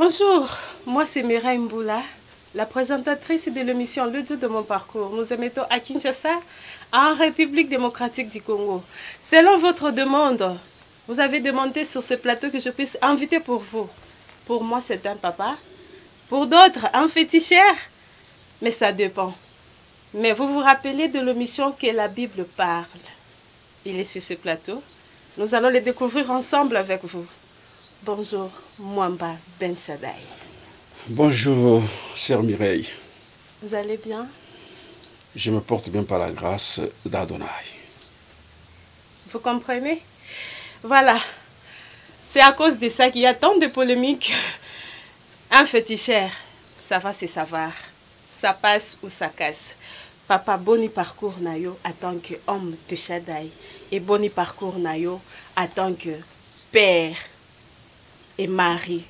Bonjour, moi c'est Mireille Mboula, la présentatrice de l'émission Le Dieu de mon parcours. Nous émettons à Kinshasa, en République démocratique du Congo. Selon votre demande, vous avez demandé sur ce plateau que je puisse inviter pour vous. Pour moi, c'est un papa. Pour d'autres, un féticheur. Mais ça dépend. Mais vous vous rappelez de l'émission que la Bible parle. Il est sur ce plateau. Nous allons le découvrir ensemble avec vous. Bonjour, Mwamba Ben Shaddai. Bonjour, chère Mireille. Vous allez bien? Je me porte bien par la grâce d'Adonai. Vous comprenez? Voilà. C'est à cause de ça qu'il y a tant de polémiques. Un féticheur, ça va se savoir. Ça passe ou ça casse. Papa, boni parcours nayo en tant qu'homme de Shaddai. Et boni parcours nayo en tant que père et mari,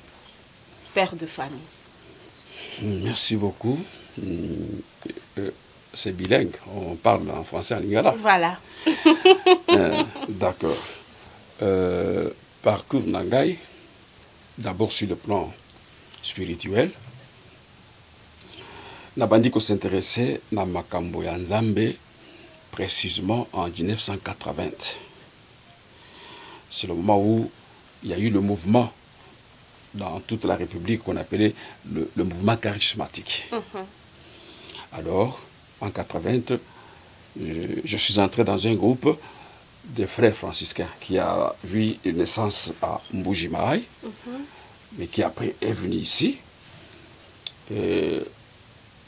père de famille. Merci beaucoup. C'est bilingue, on parle en français en lingala. Voilà. D'accord. Parcours Nangai, d'abord sur le plan spirituel. Nabandi ko s'intéressait à Makambo ya Nzambe précisément en 1980. C'est le moment où il y a eu le mouvement dans toute la République qu'on appelait le mouvement charismatique. Alors, en 80, je suis entré dans un groupe de frères franciscains qui a vu une naissance à Mbujimaï, mais qui après est venu ici.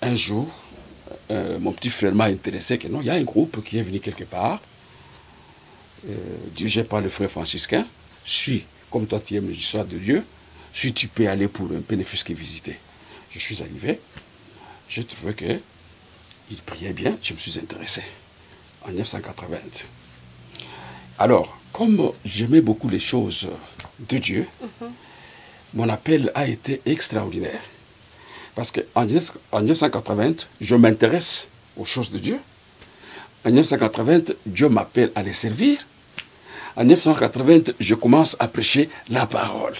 Un jour, mon petit frère m'a intéressé que non, il y a un groupe qui est venu quelque part, dirigé par le frère franciscain. Si, comme toi tu aimes l'histoire de Dieu, si tu peux aller pour un peu ne fût-ce que visiter. Je suis arrivé, j'ai trouvé qu'il priait bien, je me suis intéressé en 1980. Alors, comme j'aimais beaucoup les choses de Dieu, mon appel a été extraordinaire. Parce qu'en 1980, je m'intéresse aux choses de Dieu. En 1980, Dieu m'appelle à les servir. En 1980, je commence à prêcher la parole.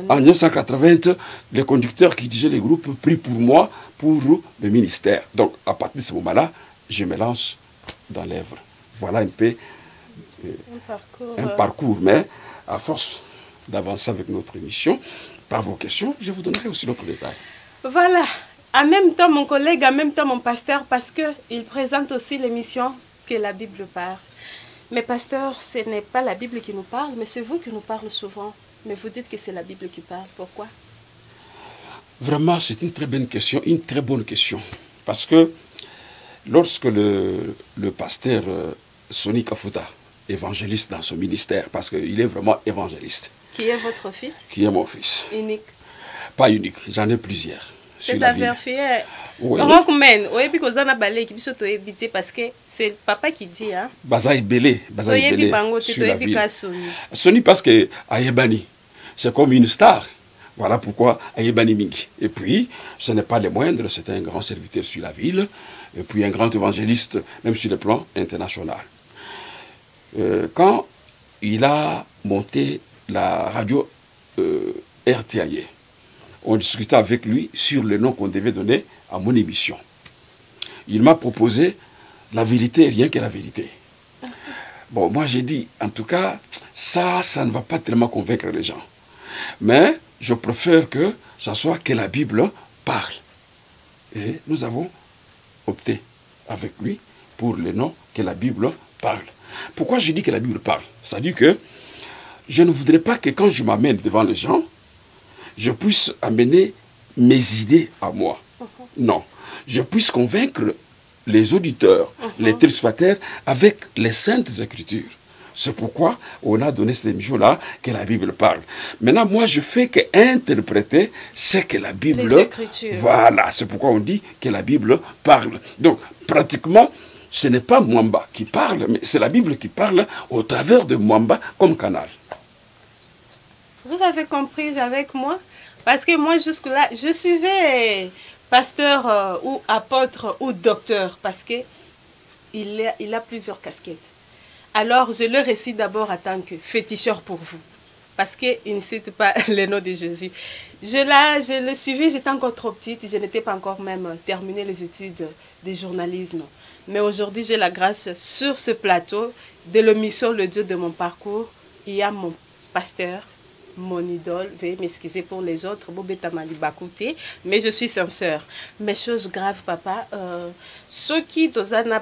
En 1980, le conducteur qui dirigeait les groupes prie pour moi, pour le ministère. Donc, à partir de ce moment-là, je me lance dans l'œuvre. Voilà un peu un parcours. Mais à force d'avancer avec notre émission, par vos questions, je vous donnerai aussi d'autres détails. Voilà. En même temps, mon collègue, en même temps, mon pasteur, parce qu'il présente aussi l'émission que la Bible parle. Mais pasteur, ce n'est pas la Bible qui nous parle, mais c'est vous qui nous parlez souvent. Mais vous dites que c'est la Bible qui parle. Pourquoi? Vraiment, c'est une très bonne question, une très bonne question. Parce que lorsque le pasteur Sonny Kafuta, évangéliste dans son ministère, parce qu'il est vraiment évangéliste. Qui est votre fils? Qui est mon fils. Unique. Pas unique, j'en ai plusieurs. C'est à vérifier. Oui. Rockman, oui, parce que c'est le papa qui dit. Hein? Bazaï Belé, Bazaï Belé. Sur la ville. Sonny parce que Ayebani, c'est comme une star. Voilà pourquoi Ayebani Mingi. Et puis, ce n'est pas le moindre, c'est un grand serviteur sur la ville, et puis un grand évangéliste, même sur le plan international. Quand il a monté la radio RTAE, on discutait avec lui sur le nom qu'on devait donner à mon émission. Il m'a proposé la vérité, rien que la vérité. Bon, moi j'ai dit, en tout cas, ça ne va pas tellement convaincre les gens. Mais je préfère que ça soit que la Bible parle. Et nous avons opté avec lui pour le nom que la Bible parle. Pourquoi je dis que la Bible parle? C'est-à-dire que je ne voudrais pas que quand je m'amène devant les gens, je puisse amener mes idées à moi. Non. Je puisse convaincre les auditeurs, les téléspectateurs avec les saintes écritures. C'est pourquoi on a donné cette émission-là que la Bible parle. Maintenant, moi, je fais qu'interpréter ce que la Bible... Les écritures. Voilà, c'est pourquoi on dit que la Bible parle. Donc, pratiquement, ce n'est pas Mwamba qui parle, mais c'est la Bible qui parle au travers de Mwamba comme canal. Vous avez compris avec moi? Parce que moi, jusque-là, je suivais pasteur ou apôtre ou docteur, parce qu'il a plusieurs casquettes. Alors, je le récite d'abord en tant que féticheur pour vous. parce qu'il ne cite pas le nom de Jésus. Je le suivi, j'étais encore trop petite, je n'étais pas encore même terminé les études de journalisme. Mais aujourd'hui, j'ai la grâce sur ce plateau de l'émission Le Dieu de mon parcours. Il y a mon pasteur, mon idole, veuillez m'excuser pour les autres, mais je suis sincère. Mais chose grave, papa, ceux qui dozana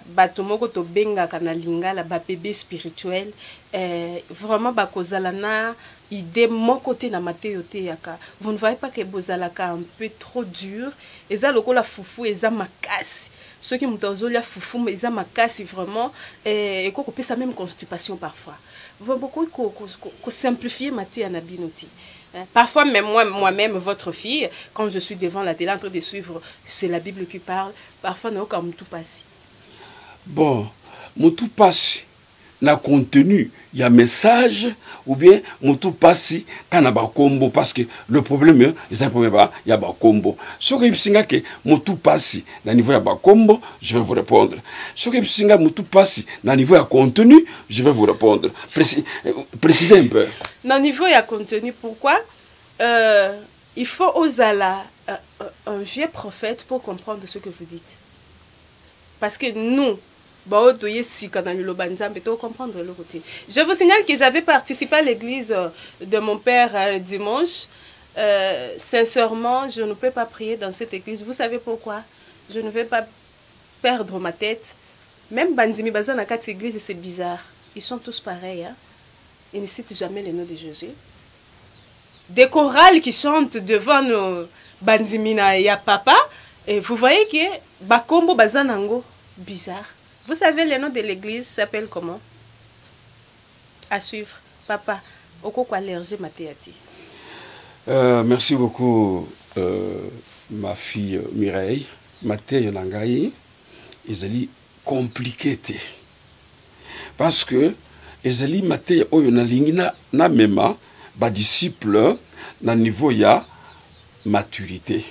batomoko to benga kanalinga la bébé spirituel, vraiment bakozalana idée mon côté na mateyote yaka. Vous ne voyez pas que bozalaka un peu trop dur, eza lokola foufou eza makasi. Ceux qui m'ont la foufou eza makasi vraiment et quoi ça même constipation parfois. Vous beaucoup simplifier ma tête à Nabinoti. Parfois, même moi-même, votre fille, quand je suis devant la télé en train de suivre, c'est la Bible qui parle. Parfois, non, comme tout passe. Bon, mon tout passe na contenu, il y a message, ou bien mon tout passe quand il y a un combo, parce que le problème, il y a un combo. Ce que je dis que mon tout passe na niveau de combo, je vais vous répondre. Ce que je dis que mon tout passe na niveau de contenu, je vais vous répondre. Précisez un peu. Na niveau de contenu, pourquoi il faut oser un vieux prophète pour comprendre ce que vous dites. Parce que nous, je vous signale que j'avais participé à l'église de mon père dimanche. Sincèrement, je ne peux pas prier dans cette église. Vous savez pourquoi? Je ne vais pas perdre ma tête. Même Bandimi Bazan à quatre églises, c'est bizarre. Ils sont tous pareils. Hein? Ils ne citent jamais le nom de Jésus. Des chorales qui chantent devant nos Bandimina et papa. Et vous voyez que Bakombo Bazanango, bizarre. Vous savez, le nom de l'église s'appelle comment? À suivre. Papa, oko kwa allergie matéati. Merci beaucoup, ma fille Mireille. Maté Yonangaï, ils ont compliqué. Parce que, ils ont maté Oyonalingina na mema, ba disciple, na niveau ya maturité.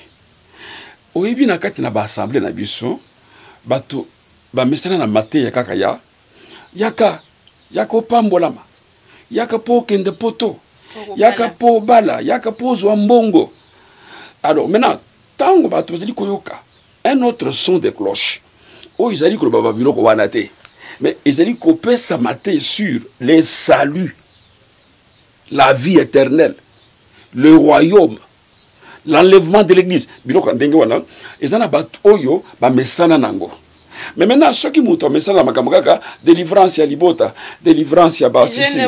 Oyebi na kati na ba assemblée na biso, bato ba mesana na maté ya kaka ya yaka pambolama yaka po kende poto yaka po bala yaka po zwambongo. Alors maintenant tango bato bazali koyoka un autre son de cloche o izali ko baba biloko wana te mais izali ko pesa maté sur les saluts, la vie éternelle, le royaume, l'enlèvement de l'église biloko ndenge wana ezana bato oyo ba mesana nango. Mais maintenant, ceux qui m'ont mis ça, délivrance à Libota, délivrance à Bassisi,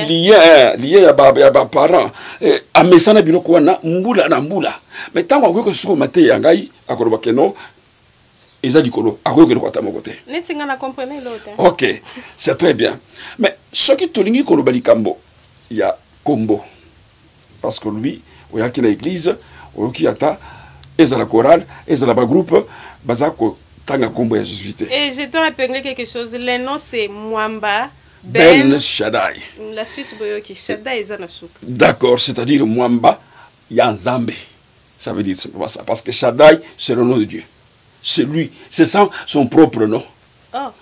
lié à parents, à Messana Bilokwana, Mboula na Mboula. Mais tant que ce qu'on m'a dit, Yangai, à Korobakeno, ils ont dit Kolo, à quoi que nous avons côté. Ok, c'est très bien. Mais ceux qui tolingi Korobali Kambo, il y a Kombo. Parce que lui, il y a qui l'église, il y a la chorale, il y a la groupe, Bazako. Et je dois rappeler quelque chose. Le nom c'est Mwamba Ben Shaddai. La suite Boyoki Shaddai Zanasuk. D'accord, c'est-à-dire Mwamba Yanzambe. Ça veut dire simplement ça. Parce que Shaddai, c'est le nom de Dieu. C'est lui. C'est son propre nom. Oh.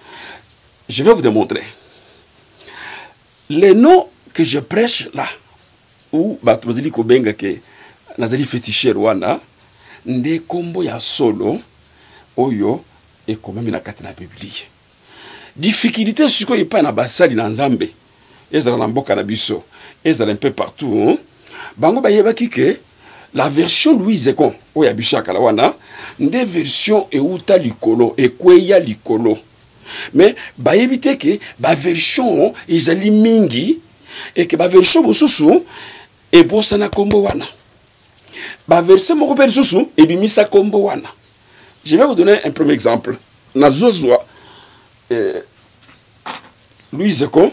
Je vais vous démontrer. Les noms que je prêche là, ou Batozili Kobenga ke Nazali fétiché Rwanda, Nde Kombo ya solo, Oyo, et comment il a la Bible. Difficulté, c'est qu'il n'y a pas de basali dans Zambé. Ils sont dans Boka Nabiso. Ils sont un peu partout. Bango Bayeba que la version Louise Ekon, où il y a Bisha Kalawana, des versions et Uta Likolo, et Kweya Likolo. Mais Bayebite que la version ils ont mingi, et que la version Bosusu, et Bosana Kombo Wana. La version Mokopel Susu, et Bimisa Kombo Wana. Je vais vous donner un premier exemple. Nazozwa, Louise Ekon,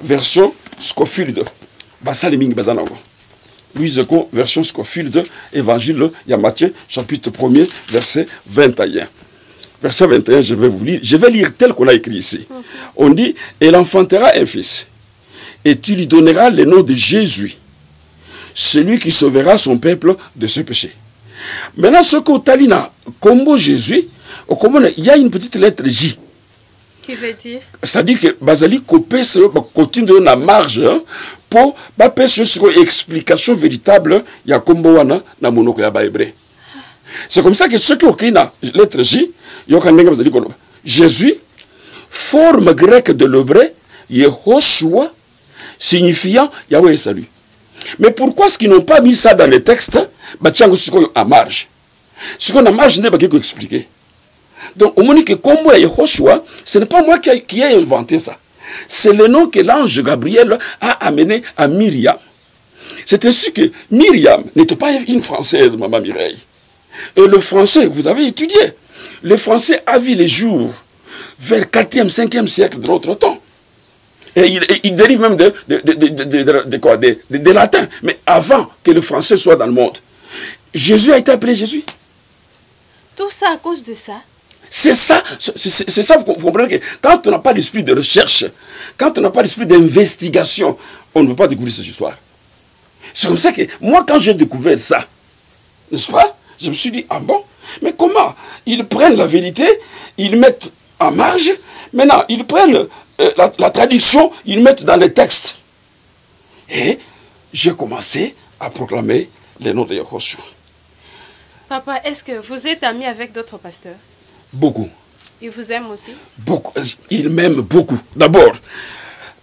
version Scofield. Basali Mingi Bazanango. Louise Ekon, version Scofield, Évangile, ya Matthieu, chapitre 1er, verset 21. Verset 21, je vais vous lire. Je vais lire tel qu'on a écrit ici. On dit, et il enfantera un fils, et tu lui donneras le nom de Jésus, celui qui sauvera son peuple de ses péchés. Maintenant, ce que Talina, Combo Jésus, il y a une petite lettre J. Qui veut dire? C'est-à-dire que Bazali copé continue na marge pour ba pêche sur explication véritable ya kombowana na monoko ya ba hébreu. C'est comme ça que ceux qui ont écrit la lettre J, Jésus, forme grecque de l'hébreu, Yehoshua, signifiant Yahweh salut. Mais pourquoi est-ce qu'ils n'ont pas mis ça dans les textes? À marge. Ce qu'on a marge n'est pas quelque expliqué. Donc, au moment que comme Yehoshua, ce n'est pas moi qui ai inventé ça. C'est le nom que l'ange Gabriel a amené à Myriam. C'est ainsi que Myriam n'était pas une Française, maman Mireille. Et le français, vous avez étudié. Le français a vu les jours vers le 4e, 5e siècle de notre temps. Et il dérive même de latin. Mais avant que le français soit dans le monde, Jésus a été appelé Jésus. Tout ça à cause de ça? C'est ça, vous comprenez que quand on n'a pas l'esprit de recherche, quand on n'a pas l'esprit d'investigation, on ne peut pas découvrir cette histoire. C'est comme ça que moi, quand j'ai découvert ça, n'est-ce pas, je me suis dit, ah bon, mais comment? Ils prennent la vérité, ils mettent en marge, maintenant ils prennent la traduction, ils mettent dans les textes. Et j'ai commencé à proclamer les noms de Yehoshua. Papa, est-ce que vous êtes ami avec d'autres pasteurs? Beaucoup. Ils vous aiment aussi? Beaucoup. Ils m'aiment beaucoup. D'abord,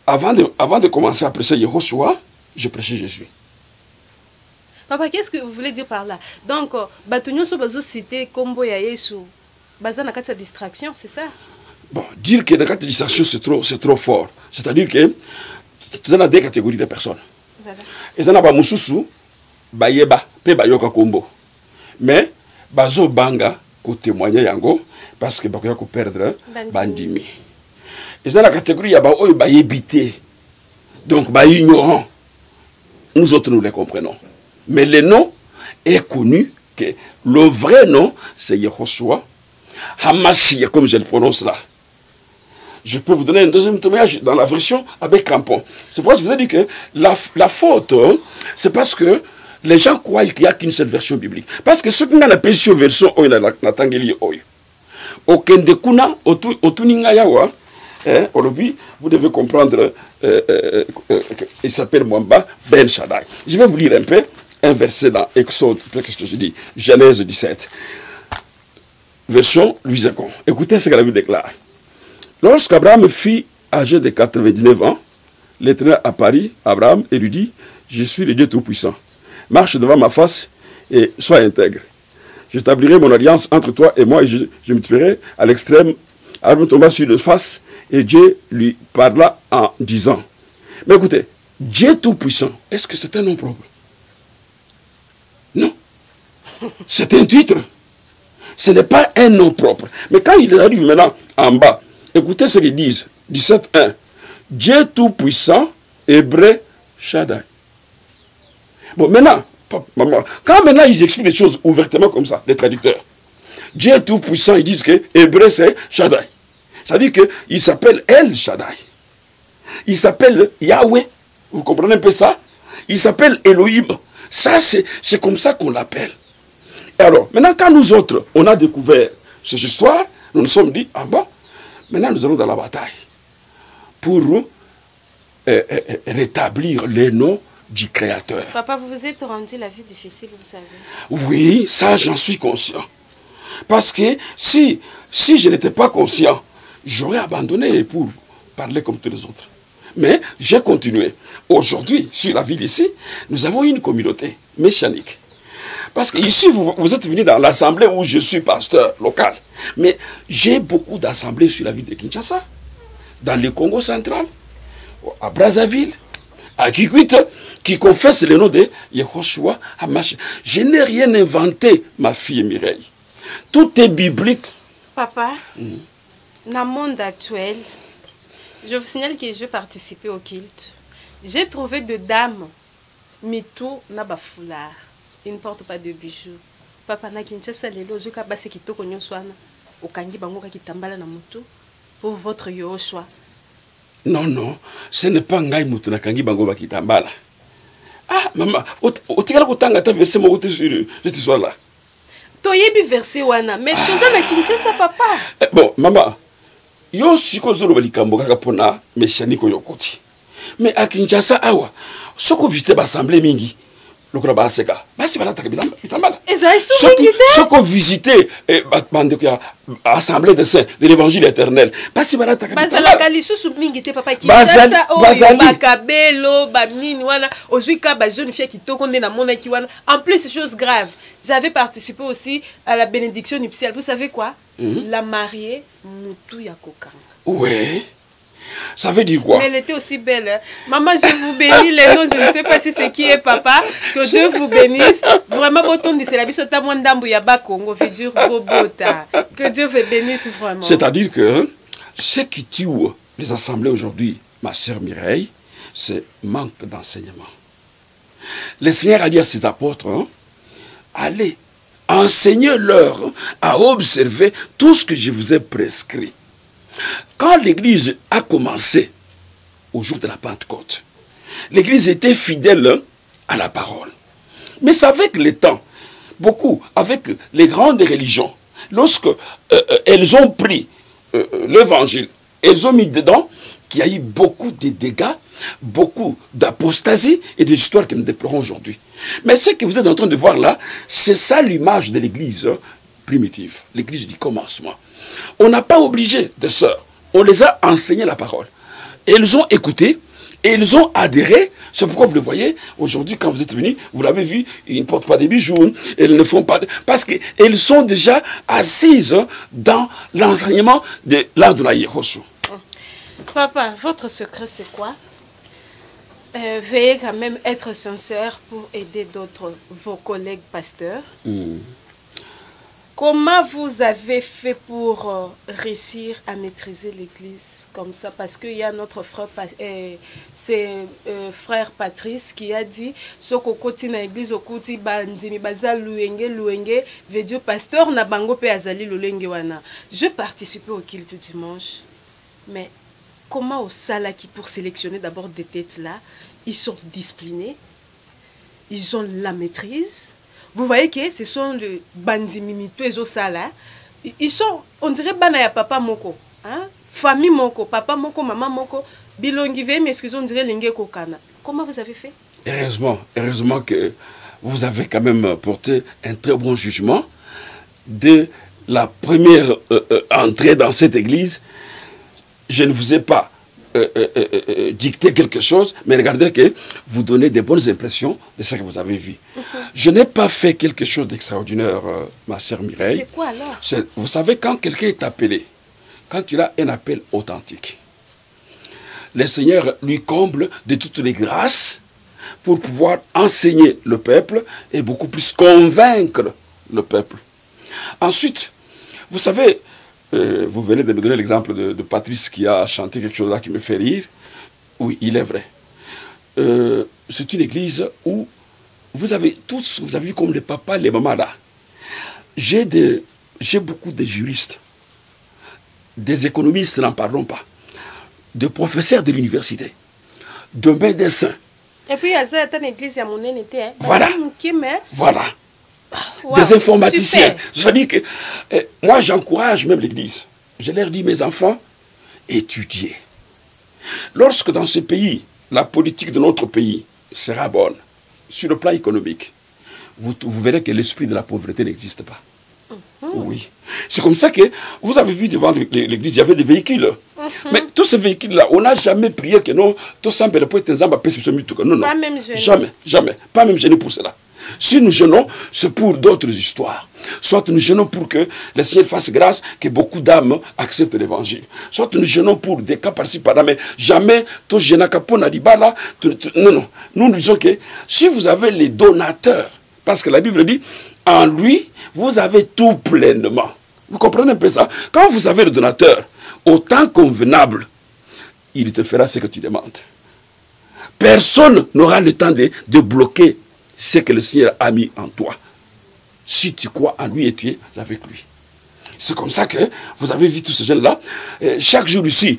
avant de commencer à prêcher Yehoshua, je prêchais Jésus. Papa, qu'est-ce que vous voulez dire par là? Donc, Batunyo Sobazo cité Kombo ya Yesu, Bazan a sa distraction, c'est ça? Bon, dire que la distraction c'est trop fort. C'est-à-dire que tu as des catégories de personnes. Voilà. Et ça n'a pas Moussousou, Bayeba, Pe Bayoka Kombo. Mais, Bazo Banga, ko témoigner yango, parce que Bakoya ko perdre Bandimi. Et ça la catégorie, il y a Baoy Bayebité. Donc, Ignorant. Nous autres, nous les comprenons. Mais le nom est connu, que le vrai nom, c'est Yehoshua Hamashia, comme je le prononce là. Je peux vous donner un deuxième témoignage dans la version avec crampon. C'est pourquoi je vous ai dit que la faute, c'est parce que les gens croient qu'il n'y a qu'une seule version biblique. Parce que ceux qui ont la version, vous devez comprendre, il s'appelle Mwamba Ben Shaddai. Je vais vous lire un peu un verset dans Exode, qu'est-ce que je dis, Genèse 17. Version Louis Econ. Écoutez ce que la Bible déclare. Lorsqu'Abraham fut âgé de 99 ans, l'Éternel apparut à Abraham et lui dit, je suis le Dieu Tout-Puissant. Marche devant ma face et sois intègre. J'établirai mon alliance entre toi et moi et je me tuerai à l'extrême. Abraham tomba sur la face et Dieu lui parla en disant, mais écoutez, Dieu Tout-Puissant, est-ce que c'est un nom propre? Non. C'est un titre. Ce n'est pas un nom propre. Mais quand il arrive maintenant en bas, écoutez ce qu'ils disent. 17.1. Dieu Tout-Puissant, Hébreu, Shaddai. Bon, maintenant, quand maintenant ils expliquent les choses ouvertement comme ça, les traducteurs, Dieu Tout-Puissant, ils disent que Hébreu c'est Shaddai. Ça veut dire qu'il s'appelle El Shaddai. Il s'appelle Yahweh. Vous comprenez un peu ça? Il s'appelle Elohim. Ça, c'est comme ça qu'on l'appelle. Et alors, maintenant, quand nous autres, on a découvert cette histoire, nous nous sommes dit, ah bon, maintenant nous allons dans la bataille pour rétablir les noms du Créateur. Papa, vous vous êtes rendu la vie difficile, vous savez. Oui, ça, j'en suis conscient. Parce que si je n'étais pas conscient, j'aurais abandonné pour parler comme tous les autres. Mais j'ai continué. Aujourd'hui, sur la ville ici, nous avons une communauté messianique. Parce que ici, vous êtes venus dans l'assemblée où je suis pasteur local. Mais j'ai beaucoup d'assemblées sur la ville de Kinshasa, dans le Congo central, à Brazzaville, à Kikwit, qui confessent le nom de Yehoshua Hamash. Je n'ai rien inventé, ma fille Mireille. Tout est biblique. Papa, dans le monde actuel, je vous signale que je participais au culte. J'ai trouvé de dames, mito na bafoulard. Ils ne portent pas de bijoux. Papa na Kinshasa lelo joka base kitoko nyoswana. Okangi bango ka kitambala na mutu pour votre Yehoshua. Non, non, ce n'est pas ngai mutu na kangi bango ba kitambala. Ah, maman, otikala kotanga ta verset mo kote sur cette histoire là. Toyebi verset wana, mais toza na Kinshasa papa. Bon, maman, yo siko zolo balikambo kaka pona mesianiko yokoti. Mais à Kinshasa awa, soko visiter l'assemblée mingi. Lokola baseka. Basi balata bitambala. Soko visiter l'assemblée des saints de l'évangile éternel. Basi balata bitambala. Bazala kalisu mingi te papa Kinshasa o bakabelo bamnini wana ozuika ba jeune fille kitoko nde na mona ki wana. En plus chose grave, j'avais participé aussi à la bénédiction nuptiale. Vous savez quoi? La mariée mutu ya kokanga. Ouais. Ça veut dire quoi? Mais elle était aussi belle. Hein? Maman, je vous bénis les noms. Je ne sais pas si c'est qui est papa. Que Dieu vous bénisse. Vraiment, bon c'est la biche Congo. Que Dieu vous bénisse vraiment. C'est-à-dire que ce qui tue les assemblées aujourd'hui, ma sœur Mireille, c'est manque d'enseignement. Le Seigneur a dit à ses apôtres, hein, allez, enseignez-leur à observer tout ce que je vous ai prescrit. Quand l'Église a commencé au jour de la Pentecôte, l'Église était fidèle à la parole. Mais c'est avec le temps, beaucoup, avec les grandes religions, lorsque elles ont pris l'évangile, elles ont mis dedans qu'il y a eu beaucoup de dégâts, beaucoup d'apostasie et des histoires que nous déplorons aujourd'hui. Mais ce que vous êtes en train de voir là, c'est ça l'image de l'Église primitive, l'Église du commencement. On n'a pas obligé des sœurs. On les a enseigné la parole. Et elles ont écouté, et elles ont adhéré. C'est pourquoi vous le voyez, aujourd'hui, quand vous êtes venus, vous l'avez vu, ils ne portent pas des bijoux, elles ne font pas... Parce qu'elles sont déjà assises dans l'enseignement de l'Adonai Yehoshua. Papa, votre secret, c'est quoi? Veuillez quand même être sincère pour aider d'autres, vos collègues pasteurs. Comment vous avez fait pour réussir à maîtriser l'église comme ça? Parce qu'il y a notre frère, frère Patrice qui a dit ce qu'on na église au koti bandimi baza luenge veut dire pasteur na bango pe azali lulenge wana. Je participais au culte du dimanche, mais comment au salaki pour sélectionner d'abord des têtes là? Ils sont disciplinés, ils ont la maîtrise. Vous voyez que ce sont les bandimimi, tous les sala. Ils sont, on dirait, banaya papa moko, hein? Famille moko, papa moko, maman moko, bilongi ve, mais excusez, on dirait lingue kokana. Comment vous avez fait? Heureusement que vous avez quand même porté un très bon jugement de la première entrée dans cette église. Je ne vous ai pas dicter quelque chose, mais regardez que vous donnez des bonnes impressions de ce que vous avez vu. Je n'ai pas fait quelque chose d'extraordinaire, ma sœur Mireille. C'est quoi alors? Vous savez, quand quelqu'un est appelé, quand il a un appel authentique, le Seigneur lui comble de toutes les grâces pour pouvoir enseigner le peuple et beaucoup plus convaincre le peuple. Ensuite, vous savez, vous venez de me donner l'exemple de Patrice qui a chanté quelque chose là qui me fait rire. Oui, il est vrai. C'est une église où vous avez tous, vous avez vu comme les papas, les mamans là. J'ai beaucoup de juristes, des économistes, n'en parlons pas, de professeurs de l'université, de médecins. Et puis, il y a une église à mon été. Voilà. Voilà. Wow, des informaticiens. Je dis que moi, j'encourage même l'église. Je leur dis, mes enfants, étudiez. Lorsque dans ce pays, la politique de notre pays sera bonne, sur le plan économique, vous verrez que l'esprit de la pauvreté n'existe pas. Oui. C'est comme ça que vous avez vu devant l'église, il y avait des véhicules. Mais tous ces véhicules-là, on n'a jamais prié que non, tout ça, non, non. Pas même jeûner. Jamais, jamais. Pas même jeûner pour cela. Si nous jeûnons, c'est pour d'autres histoires. Soit nous jeûnons pour que le Seigneur fasse grâce, que beaucoup d'âmes acceptent l'évangile. Soit nous jeûnons pour des cas par-ci par-là, mais jamais, tout non, non. Nous disons que si vous avez les donateurs, parce que la Bible dit, en lui, vous avez tout pleinement. Vous comprenez un peu ça? Quand vous avez le donateur, au temps convenable, il te fera ce que tu demandes. Personne n'aura le temps de bloquer ce que le Seigneur a mis en toi. Si tu crois en lui et tu es avec lui. C'est comme ça que vous avez vu tous ces jeunes-là. Chaque jour ici,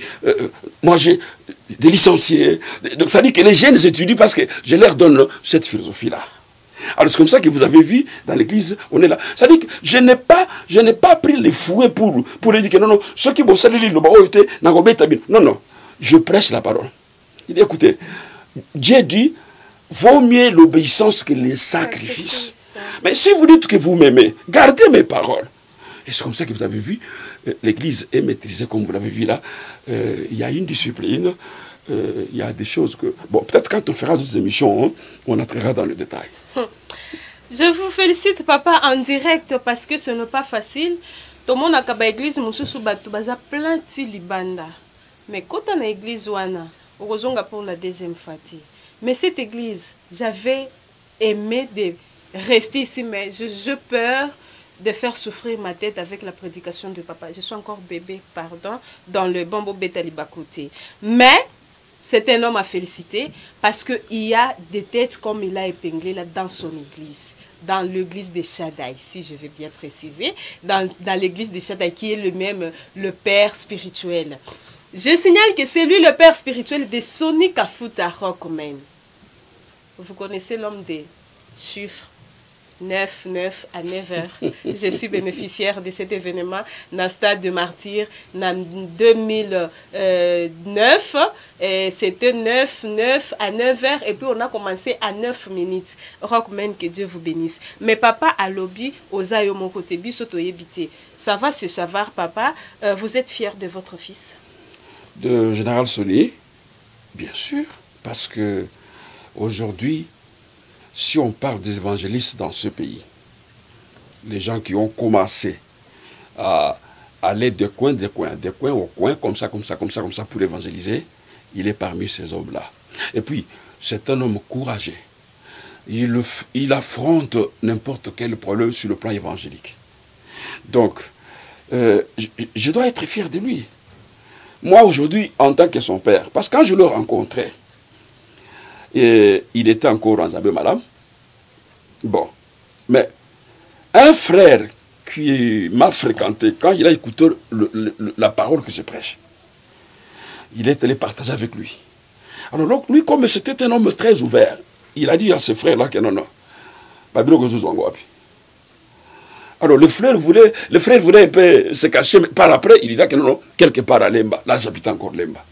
moi j'ai des licenciés. Donc ça dit que les jeunes étudient parce que je leur donne cette philosophie-là. Alors c'est comme ça que vous avez vu dans l'église, on est là. Ça dit que je n'ai pas pris les fouets pour lui dire que non, non, ceux qui bossent l'île, non, non, je prêche la parole. Il dit, écoutez, Dieu dit, vaut mieux l'obéissance que les sacrifices. Mais si vous dites que vous m'aimez, gardez mes paroles. Et c'est comme ça que vous avez vu, l'église est maîtrisée, comme vous l'avez vu là. Il y a une discipline, il y a des choses que... Bon, peut-être quand on fera d'autres émissions, hein, on entrera dans le détail. Je vous félicite, papa, en direct, parce que ce n'est pas facile. Tout le monde a une église, plein de libanda. Mais quand on a une église, on a pour la deuxième fois. Mais cette église, j'avais aimé de rester ici, mais j'ai peur de faire souffrir ma tête avec la prédication de papa. Je suis encore bébé, pardon, dans le Bambo Betaliba côté. Mais c'est un homme à féliciter parce qu'il y a des têtes comme il a épinglé là dans son église. Dans l'église de Shaddai, si je vais bien préciser. Dans l'église de Shaddai, qui est le même, le père spirituel. Je signale que c'est lui le père spirituel de Sonny Kafuta Rockman. Vous connaissez l'homme des chiffres 9 à 9 heures. Je suis bénéficiaire de cet événement dans le stade de Martyr en 2009. C'était 9 à 9 heures et puis on a commencé à 9 minutes. Rockman, que Dieu vous bénisse. Mais papa a lobby aux aïeux mon côté bisotoyébité. Ça va se savoir, papa. Vous êtes fier de votre fils? De Général Sonny, bien sûr, parce que aujourd'hui, si on parle des évangélistes dans ce pays, les gens qui ont commencé à aller de coin au coin, comme ça, pour évangéliser, il est parmi ces hommes-là. Et puis, c'est un homme courageux. Il affronte n'importe quel problème sur le plan évangélique. Donc, je dois être fier de lui. Moi, aujourd'hui, en tant que son père, parce que quand je le rencontrais, et il était encore en Zambé Malam. Bon. Mais un frère qui m'a fréquenté, quand il a écouté la parole que je prêche, il est allé partager avec lui. Alors donc, lui, comme c'était un homme très ouvert, il a dit à ses frères-là que non, non. Alors le frère voulait un peu se cacher, mais par après, il dit que non, non, quelque part à Lemba. Là, j'habite encore Lemba.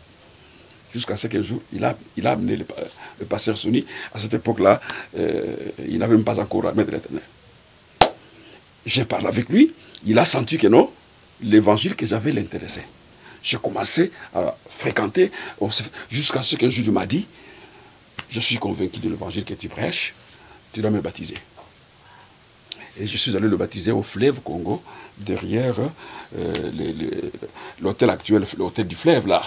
Jusqu'à ce qu'un jour, il a amené le pasteur Sonny. À cette époque-là, il n'avait même pas encore amené de l'Éternel. J'ai parlé avec lui. Il a senti que non, l'évangile que j'avais l'intéressait. J'ai commencé à fréquenter jusqu'à ce qu'un jour, il m'a dit, je suis convaincu de l'évangile que tu prêches, tu dois me baptiser. Et je suis allé le baptiser au fleuve Congo, derrière l'hôtel actuel, l'hôtel du fleuve, là.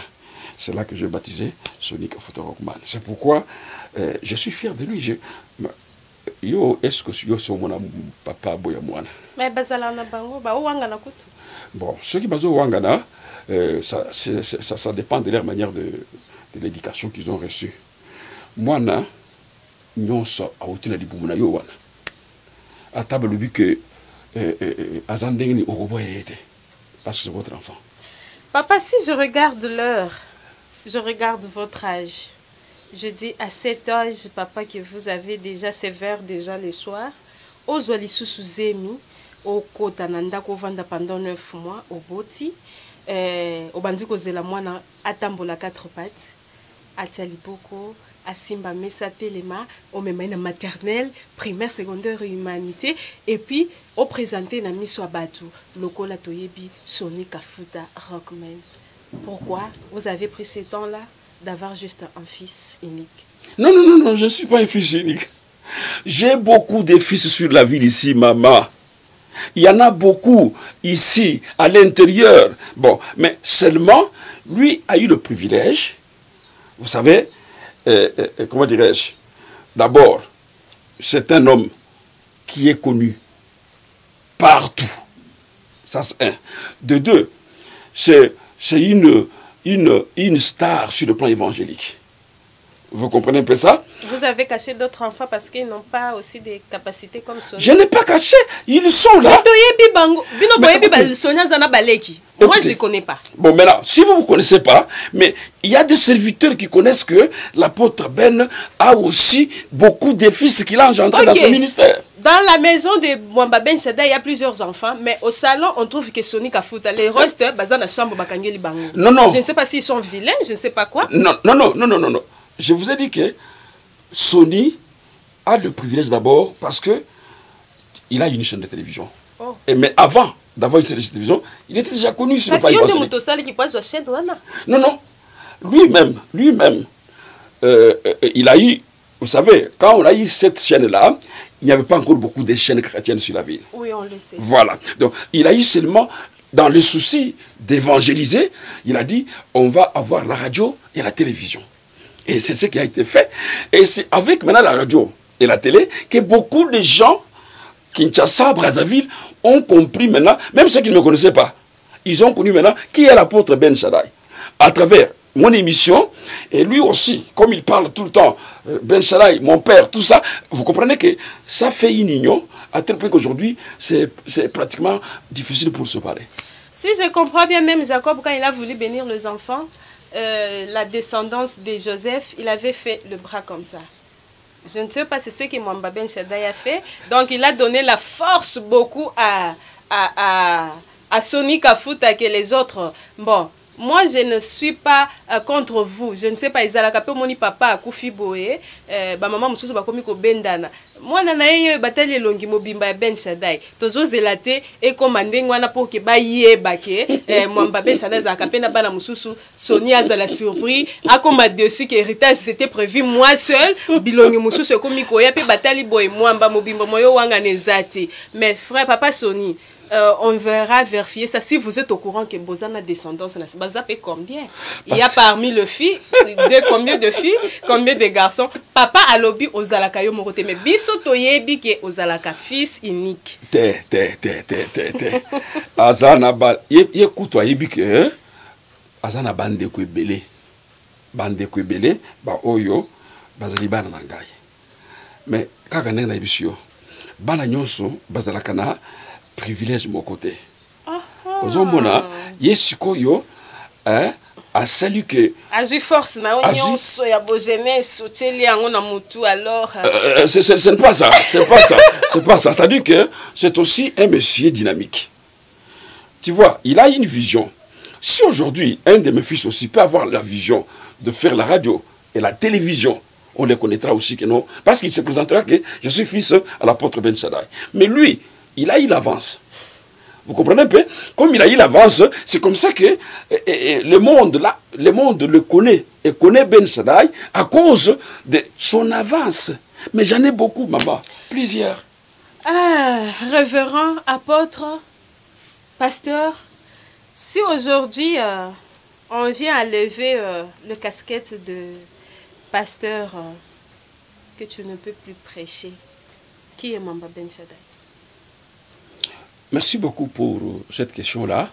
C'est là que j'ai baptisé Sonny Kafuta Rockman. C'est pourquoi je suis fier de lui. Yo, est-ce que yo c'est mon papa boyamwana? Mais bazalana bango ba wangana kutu. Bon, ceux qui bazo wangana, ça dépend de leur manière de l'éducation qu'ils ont reçue. Moi na nyonso awutina libumuna yo wana. Ataba lubi que azandengni okoboya été parce que c'est votre enfant. Papa, si je regarde l'heure, je regarde votre âge. Je dis à cet âge, papa, que vous avez déjà sévère déjà le soir. Au Zoualisou Zemi, au Kotananda, au Vanda pendant 9 mois, au Boti, au Bandiko Zelamwana, à Tambola 4 pattes, à Taliboko, à Simba Mesa Telema, au Memena maternelle, primaire, secondaire et humanité, et puis au présenté Nami Swabatu, Lokola Toyebi, Sonny Kafuta Rockman. Pourquoi vous avez pris ce temps-là d'avoir juste un fils unique? Non, non, non, non, je ne suis pas un fils unique. J'ai beaucoup de fils sur la ville ici, maman. Il y en a beaucoup ici, à l'intérieur. Bon, mais seulement, lui a eu le privilège, vous savez, comment dirais-je, d'abord, c'est un homme qui est connu partout. Ça, c'est un. De deux, c'est une star sur le plan évangélique. Vous comprenez un peu ça? Vous avez caché d'autres enfants parce qu'ils n'ont pas aussi des capacités comme Sonia. Je n'ai pas caché. Ils sont là. Moi, je ne connais pas. Bon, maintenant, si vous ne connaissez pas, mais il y a des serviteurs qui connaissent que l'apôtre Ben a aussi beaucoup de fils qu'il a engendrés dans son ministère. Dans la maison de Mwamba Ben Sada, il y a plusieurs enfants, mais au salon, on trouve que Soni Kafuta, les restes, dans la chambre, non, non. Je ne sais pas s'ils sont vilains, je ne sais pas quoi. Non, non, non, non, non, non, non. Je vous ai dit que Sony a le privilège d'abord parce que il a une chaîne de télévision. Oh. Et mais avant d'avoir une chaîne de télévision, il était déjà connu sur le pays. Non, non. Lui-même, il a eu, vous savez, quand on a eu cette chaîne-là, il n'y avait pas encore beaucoup de chaînes chrétiennes sur la ville. Oui, on le sait. Voilà. Donc, il a eu seulement, dans le souci d'évangéliser, il a dit, on va avoir la radio et la télévision. Et c'est ce qui a été fait. Et c'est avec maintenant la radio et la télé que beaucoup de gens, Kinshasa, Brazzaville, ont compris maintenant, même ceux qui ne me connaissaient pas, ils ont connu maintenant qui est l'apôtre Ben Shaddai. À travers mon émission, et lui aussi, comme il parle tout le temps, Ben Shaddai, mon père, tout ça, vous comprenez que ça fait une union, à tel point qu'aujourd'hui, c'est pratiquement difficile pour se parler. Si je comprends bien, même Jacob, quand il a voulu bénir les enfants, la descendance de Joseph, il avait fait le bras comme ça. Je ne sais pas si c'est ce que Mwamba Ben Shaddai a fait. Donc il a donné la force beaucoup à Soni Kafuta que les autres. Bon, moi je ne suis pas contre vous. Je ne sais pas, Isala Kapé, mon papa a Koufi Boé, maman Moussous Bakomi Bendana. Moi nanaye batali longi mobimba Ben Shaddai. Tozo zelate et commandé wana pour que ba yebake Mwamba Ben Shaddai za kapena bana mususu Sonia za la surprise a comme dessus que héritage c'était prévu moi seul bilongi mususu komi koya pe batali boy Mwamba mobimba moyo wanga nezati. Mais frère papa Soni on verra vérifier ça si vous êtes au courant que Bozana descendance na bazapé combien. Il y a parmi les filles combien de filles, combien de garçons. Papa a lobby aux alakayo morote mais biso toyebi ke aux alaka fils unique. Azana ba ye kutwa yebi ke azana bande ko ebele. Bande ko ebele ba oyo bazali bana nangai. Mais kaka ndenge na ebisio bana nyonso bazalaka na privilège mon côté. Ozomona yesiko yo a salu que azu force na nyonso ya bo jeunesse oteli yango na mutu alors ce n'est pas ça, c'est pas ça, c'est pas ça. C'est-à-dire que c'est aussi un monsieur dynamique. Tu vois, il a une vision. Si aujourd'hui un de mes fils aussi peut avoir la vision de faire la radio et la télévision, on les connaîtra aussi que non, parce qu'il se présentera que je suis fils à l'apôtre Ben Shaddai. Mais lui, il a eu l'avance. Vous comprenez un peu? Comme il a eu l'avance, c'est comme ça que le monde le connaît. Et connaît Ben Shaddai à cause de son avance. Mais j'en ai beaucoup, maman. Plusieurs. Ah, révérend, apôtre, pasteur, si aujourd'hui on vient à lever le casquette de pasteur que tu ne peux plus prêcher, qui est Mwamba Ben Shaddai? Merci beaucoup pour cette question-là.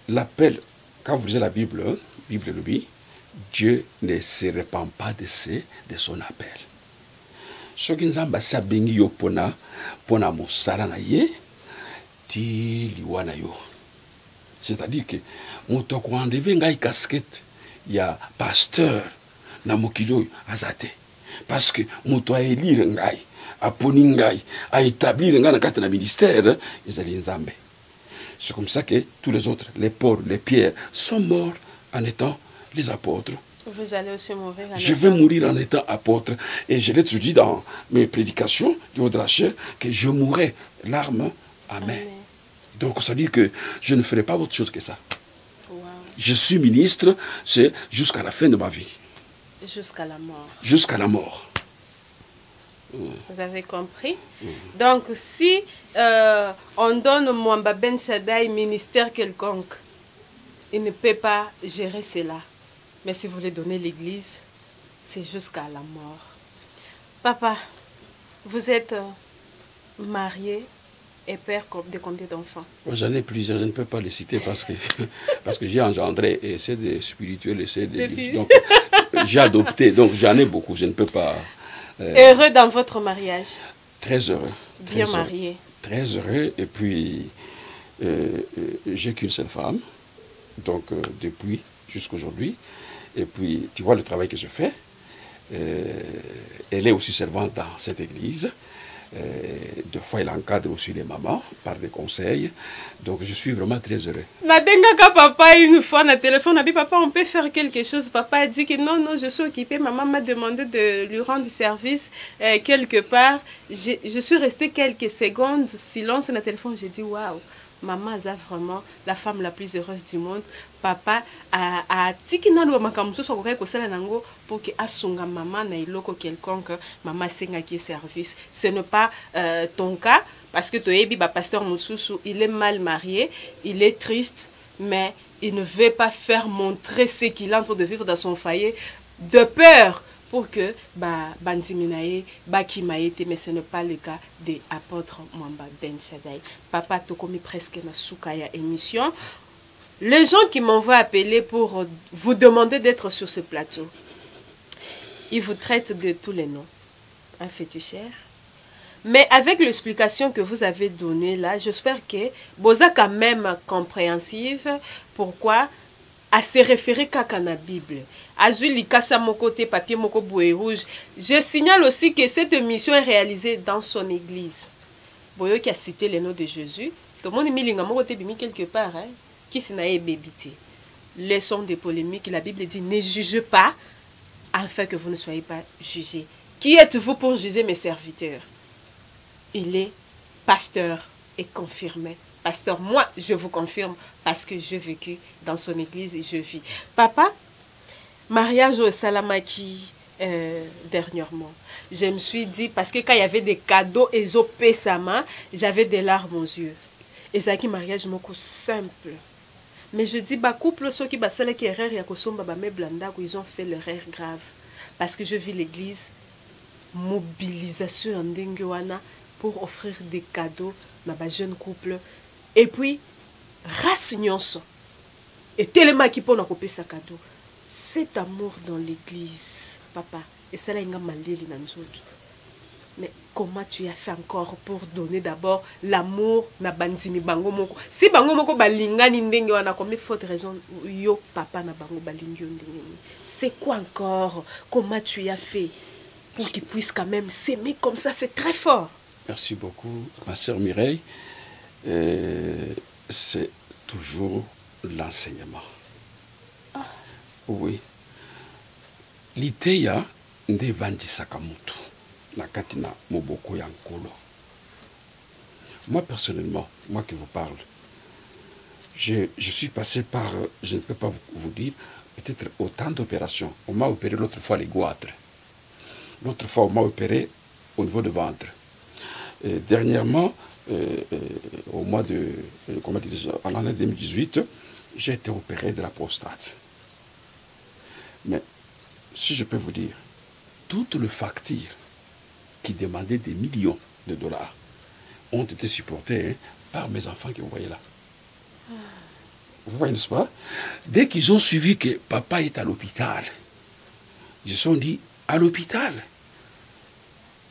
L'appel, quand vous lisez la Bible, Bible le dit, Dieu ne se répand pas de son appel. Ce qui nous a passé à Bengi Yopona, Pona Moussara na ye, ti liwana yo. C'est-à-dire que, moto ko enlever ngai casquette, il y a pasteur na mokilo azate. Parce que moto a élire ngai. À Poningai, à établir un ministère, c'est comme ça que tous les autres, les Paul, les Pierre, sont morts en étant les apôtres. Vous allez aussi mourir en Je vais mourir en étant apôtre. Et je l'ai toujours dit dans mes prédications du haut de la chair, que je mourrai l'arme à main. Donc ça dit que je ne ferai pas autre chose que ça. Wow. Je suis ministre, c'est jusqu'à la fin de ma vie. Jusqu'à la mort. Jusqu'à la mort. Vous avez compris? Donc, si on donne Mwamba Ben Shaddai ministère quelconque, il ne peut pas gérer cela. Mais si vous voulez donner l'église, c'est jusqu'à la mort. Papa, vous êtes marié et père de combien d'enfants? J'en ai plusieurs, je ne peux pas les citer parce que j'ai engendré, et c'est des spirituels, et c'est des... Donc, j'ai adopté, donc j'en ai beaucoup, je ne peux pas... Heureux dans votre mariage? Très heureux. Bien marié? Très heureux, et puis j'ai qu'une seule femme, donc depuis jusqu'aujourd'hui, et puis tu vois le travail que je fais, elle est aussi servante dans cette église. Deux fois, elle encadre aussi les mamans par des conseils. Donc, je suis vraiment très heureux. Nabengaka papa une fois na téléphone, a dit papa, on peut faire quelque chose. Papa a dit que non, non, je suis occupée. Maman m'a demandé de lui rendre service quelque part. Je suis restée quelques secondes, silence na téléphone. J'ai dit waouh, maman est vraiment la femme la plus heureuse du monde. Papa a tiki na lo makamuso so ko kosala nango pour que asunga maman na iloko quelconque maman senga qui service. Ce n'est pas ton cas parce que toyebi ba pasteur Mususu, il est mal marié, il est triste, mais il ne veut pas faire montrer ce qu'il est en train de vivre dans son foyer de peur pour que bandiminaye bakimaete, mais ce n'est pas le cas de apôtre Mwamba Ben Shaddai. Papa tokomi presque na sukaya émission. Les gens qui m'envoient appeler pour vous demander d'être sur ce plateau, ils vous traitent de tous les noms. Un féticheur. Mais avec l'explication que vous avez donnée là, j'espère que vous êtes quand même compréhensive. Pourquoi? À se référer qu'à la Bible. Azuli Kassa mon côté, papier mon boué rouge. Je signale aussi que cette émission est réalisée dans son église. Boyo qui a cité les noms de Jésus. Tout le monde milinga mon côté bimi quelque part. Hein? Qui s'en a bébité. Leçon de polémique, la Bible dit ne juge pas afin que vous ne soyez pas jugés. Qui êtes-vous pour juger mes serviteurs? Il est pasteur et confirmé. Pasteur, moi, je vous confirme parce que j'ai vécu dans son église et je vis. Papa, mariage au Salamaki dernièrement, je me suis dit, parce que quand il y avait des cadeaux et Pesama, j'avais des larmes aux yeux. Et ça qui mariage moko simple. Mais je dis, couple, ceux qui basent qui erreur, ils ont fait l'erreur grave. Parce que je vis l'église, mobilisation en denguana pour offrir des cadeaux à ma jeune couple. Et puis, race nyonso. Et tellement qui peut couper sa cadeau. Cet amour dans l'église, papa, et ça là, il y a malili dans nous autres. Mais comment tu as fait encore pour donner d'abord l'amour na bandimi bango moko? Si bango moko balingani ndenge wana, combien de fautes raisons yo papa na bango balingyo ndenge? C'est quoi encore? Comment tu as fait pour qu'ils puissent quand même s'aimer comme ça? C'est très fort. Merci beaucoup, ma sœur Mireille. C'est toujours l'enseignement. Ah. Oui. L'iteya nde vandi sakamutu. La katina moboko yankolo. Moi personnellement, moi qui vous parle, je suis passé par, je ne peux pas vous dire, peut-être autant d'opérations. On m'a opéré l'autre fois les goitres. L'autre fois, on m'a opéré au niveau du ventre. Et dernièrement, au mois de, comment dire, à l'année 2018, j'ai été opéré de la prostate. Mais si je peux vous dire, toutes les factures qui demandaient des millions de dollars ont été supportées par mes enfants que vous voyez là. Vous voyez, n'est-ce pas? Dès qu'ils ont suivi que papa est à l'hôpital, ils se sont dit, à l'hôpital,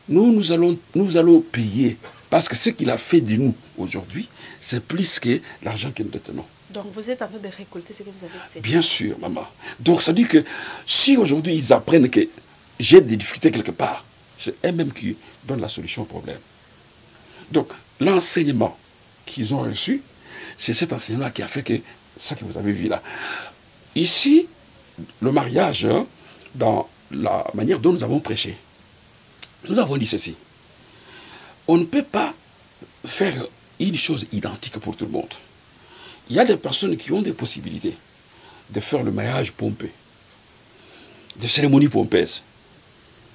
nous allons payer. Parce que ce qu'il a fait de nous aujourd'hui, c'est plus que l'argent que nous détenons. Donc vous êtes en train de récolter ce que vous avez fait. Bien sûr, maman. Donc ça dit que si aujourd'hui ils apprennent que j'ai des difficultés quelque part, c'est eux-mêmes qui donnent la solution au problème. Donc l'enseignement qu'ils ont reçu, c'est cet enseignement qui a fait que ça que vous avez vu là. Ici, le mariage, dans la manière dont nous avons prêché, nous avons dit ceci. On ne peut pas faire une chose identique pour tout le monde. Il y a des personnes qui ont des possibilités de faire le mariage pompé, de cérémonies pompeuses.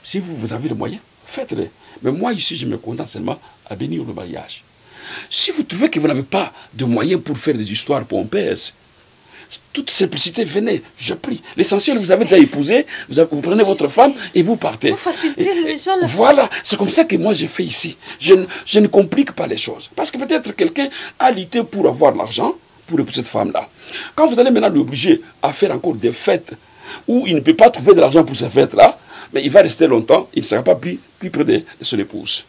Si vous avez le moyen, faites-le. Mais moi, ici, je me contente seulement à bénir le mariage. Si vous trouvez que vous n'avez pas de moyens pour faire des histoires pompeuses, toute simplicité, venez, je prie. L'essentiel, vous avez déjà épousé, vous prenez votre femme et vous partez. Vous facilitez les gens. Voilà, c'est comme ça que moi j'ai fait ici. Je ne complique pas les choses. Parce que peut-être quelqu'un a lutté pour avoir l'argent, pour épouser cette femme-là. Quand vous allez maintenant l'obliger à faire encore des fêtes où il ne peut pas trouver de l'argent pour cette fête-là, mais il va rester longtemps, il ne sera pas plus près de son épouse.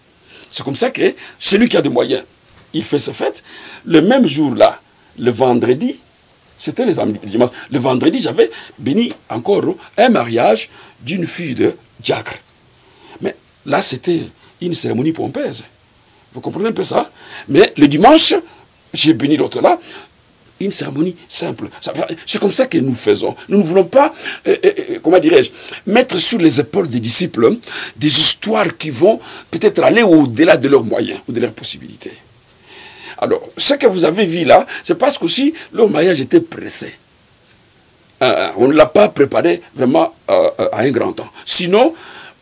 C'est comme ça que celui qui a des moyens, il fait sa fête. Le même jour-là, le vendredi, c'était les dimanche. Le vendredi, j'avais béni encore un mariage d'une fille de diacre. Mais là, c'était une cérémonie pompeuse. Vous comprenez un peu ça? Mais le dimanche, j'ai béni l'autre là, une cérémonie simple. C'est comme ça que nous faisons. Nous ne voulons pas, comment dirais-je, mettre sur les épaules des disciples des histoires qui vont peut-être aller au-delà de leurs moyens ou de leurs possibilités. Alors, ce que vous avez vu là, c'est parce qu'aussi leur mariage était pressé. On ne l'a pas préparé vraiment à un grand temps. Sinon,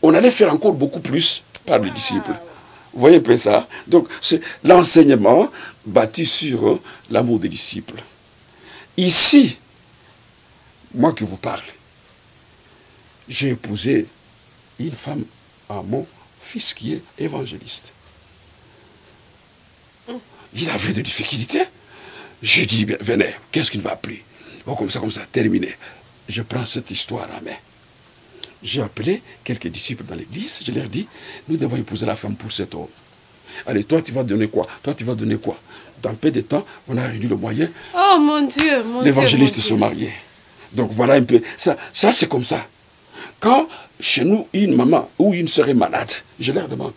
on allait faire encore beaucoup plus par les disciples. Vous voyez un peu ça? Donc, c'est l'enseignement bâti sur l'amour des disciples. Ici, moi qui vous parle, j'ai épousé une femme à mon fils qui est évangéliste. Il avait des difficultés. Je dis, venez, qu'est-ce qu'il ne va plus? Bon, comme ça, terminé. Je prends cette histoire à main. J'ai appelé quelques disciples dans l'église, je leur dis, nous devons épouser la femme pour cet homme. Allez, toi tu vas donner quoi? Toi tu vas donner quoi? Dans peu de temps, on a réuni le moyen. Oh mon Dieu, mon Dieu. L'évangéliste se mariait. Donc voilà un peu. Ça c'est comme ça. Quand chez nous, une maman ou une sœur est malade, je leur demande,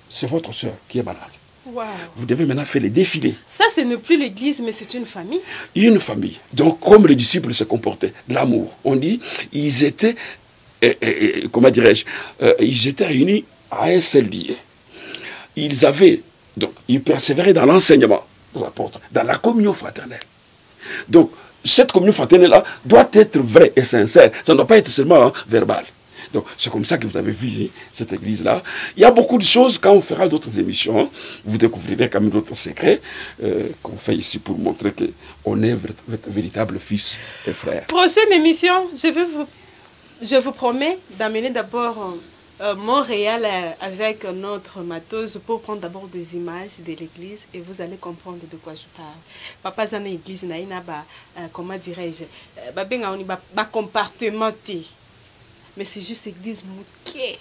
c'est votre sœur qui est malade. Wow. Vous devez maintenant faire les défilés. Ça, ce n'est plus l'église, mais c'est une famille. Une famille. Donc, comme les disciples se comportaient, l'amour. On dit, ils étaient, comment dirais-je, ils étaient réunis à un seul lieu. Ils persévéraient dans l'enseignement des apôtres, dans la communion fraternelle. Donc, cette communion fraternelle-là doit être vraie et sincère. Ça ne doit pas être seulement verbal. Donc, c'est comme ça que vous avez vu cette église-là. Il y a beaucoup de choses, quand on fera d'autres émissions, vous découvrirez quand même d'autres secrets qu'on fait ici pour montrer qu'on est véritable fils et frères. Prochaine émission, je vous promets d'amener d'abord Montréal avec notre mateuse pour prendre d'abord des images de l'église et vous allez comprendre de quoi je parle. Papa zana église na ina comment dirais-je, compartimenté. Mais c'est juste église mouquée.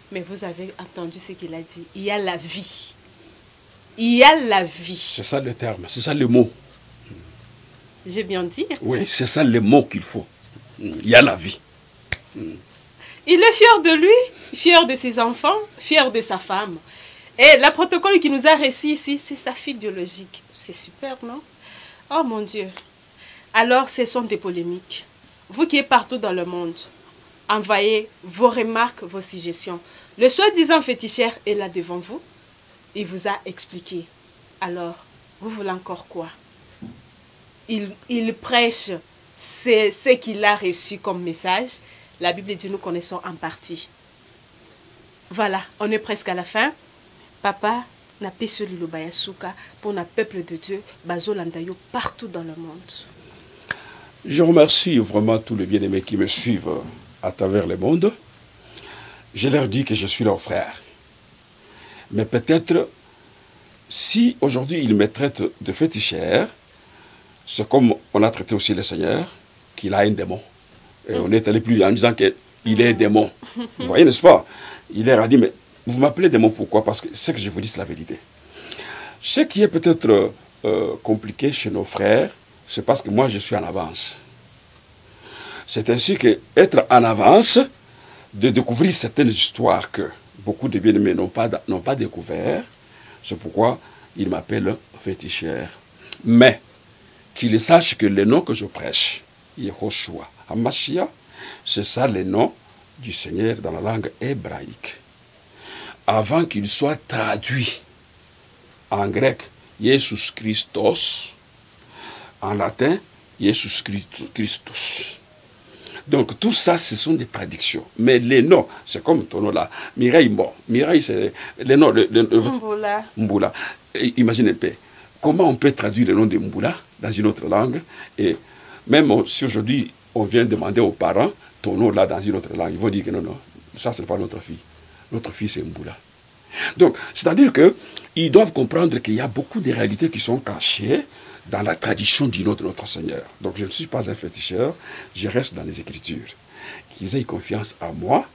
Mais vous avez entendu ce qu'il a dit. Il y a la vie. Il y a la vie. C'est ça le terme, c'est ça le mot. J'ai bien dit. Oui, c'est ça le mot qu'il faut. Il y a la vie. Il est fier de lui, fier de ses enfants, fier de sa femme. Et le protocole qui nous a réussi ici, c'est sa fille biologique. C'est super, non? Oh mon Dieu. Alors, ce sont des polémiques. Vous qui êtes partout dans le monde, envoyez vos remarques, vos suggestions. Le soi-disant féticheur est là devant vous. Il vous a expliqué. Alors, vous voulez encore quoi? Il prêche ce qu'il a reçu comme message. La Bible dit nous connaissons en partie. Voilà, on est presque à la fin. Papa n'a pas sur l'Ilobayasuka pour le peuple de Dieu, Bazo Landayo, partout dans le monde. Je remercie vraiment tous les bien-aimés qui me suivent à travers le monde. Je leur dis que je suis leur frère. Mais peut-être, si aujourd'hui ils me traitent de féticheur, c'est comme on a traité aussi le Seigneur, qu'il a un démon. Et on est allé plus loin en disant qu'il est démon. Vous voyez, n'est-ce pas? Il leur a dit, mais vous m'appelez démon pourquoi? Parce que ce que je vous dis, c'est la vérité. Ce qui est peut-être compliqué chez nos frères, c'est parce que moi, je suis en avance. C'est ainsi qu'être en avance, de découvrir certaines histoires que beaucoup de bien-aimés n'ont pas découvert, c'est pourquoi ils m'appellent féticheur. Mais qu'ils sachent que le nom que je prêche, Yehoshua Hamashia, c'est ça le nom du Seigneur dans la langue hébraïque. Avant qu'il soit traduit en grec, Jesus Christos, en latin, Jesus Christus. Donc tout ça, ce sont des traductions. Mais les noms, c'est comme ton nom là. Mireille, bon. Mireille, c'est le nom. Mboula. Mboula. Imaginez un peu. Comment on peut traduire le nom de Mboula dans une autre langue? Et même si aujourd'hui, on vient demander aux parents ton nom là dans une autre langue, ils vont dire que non, non, ça, ce n'est pas notre fille. Notre fille, c'est Mboula. Donc, c'est-à-dire qu'ils doivent comprendre qu'il y a beaucoup de réalités qui sont cachées dans la tradition du nom de notre Seigneur. Donc, je ne suis pas un féticheur, je reste dans les Écritures. qu'ils aient confiance en moi.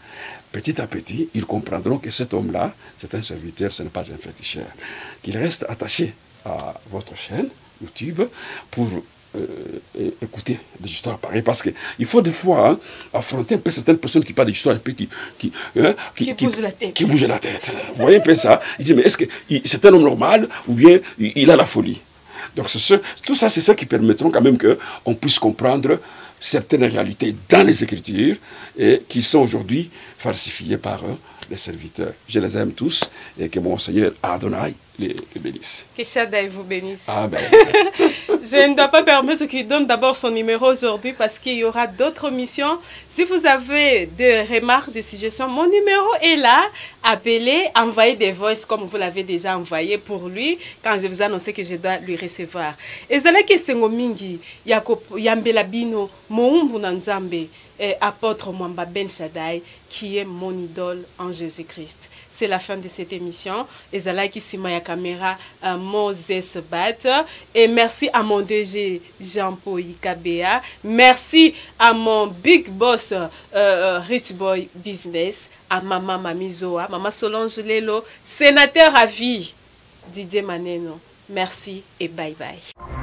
Petit à petit, ils comprendront que cet homme-là, c'est un serviteur, ce n'est pas un féticheur. Qu'il reste attaché à votre chaîne YouTube pour écouter des histoires pareilles. Parce qu'il faut des fois affronter un peu certaines personnes qui parlent d'histoires un peu qui bougent la tête. Qui bougent la tête. Vous voyez un peu ça? Il dit, mais est-ce que c'est un homme normal ou bien il a la folie? Donc tout ça, c'est ça qui permettront quand même qu'on puisse comprendre certaines réalités dans les Écritures et qui sont aujourd'hui falsifiées par les serviteurs. Je les aime tous et que mon Seigneur Adonai les bénisse. Que Shaddai vous bénisse. Amen. Je ne dois pas permettre qu'il donne d'abord son numéro aujourd'hui parce qu'il y aura d'autres missions. Si vous avez des remarques, des suggestions, mon numéro est là. Appelez, envoyez des voices comme vous l'avez déjà envoyé pour lui quand je vous ai annoncé que je dois lui recevoir. Et c'est là que Sengo Mingi, Yambela Bino, Moumbu Nanzambe, apôtre Mwamba Ben Shaddai, qui est mon idole en Jésus-Christ. C'est la fin de cette émission. Et c'est là qui sima ya caméra Moses Bat. Et merci à mon DG Jean-Paul Ikabea. Merci à mon big boss Rich Boy Business, à Maman Mamizoa, Maman Solange Lelo, sénateur à vie Didier Maneno. Merci et bye bye.